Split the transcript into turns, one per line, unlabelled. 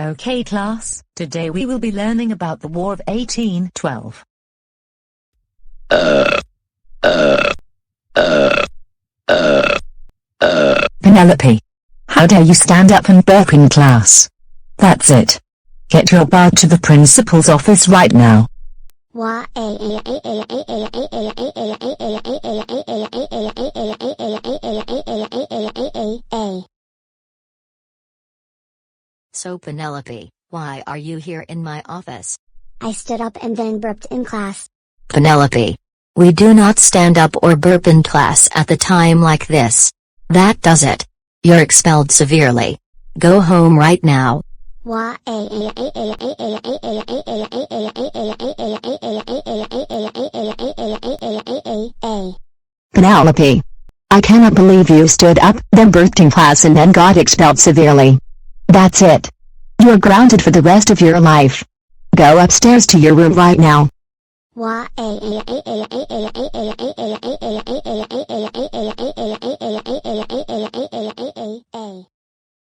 Okay class, today we will be learning about the War of 1812. Penelope. How dare you stand up and burp in class? That's it. Get your butt to the principal's office right now.
So Penelope, why are you here in my office?
I stood up and then burped in class.
Penelope. We do not stand up or burp in class at the time like this. That does it. You're expelled severely. Go home right now.
Penelope. I cannot believe you stood up, then burped in class and then got expelled severely. That's it. You're grounded for the rest of your life. Go upstairs to your room right now.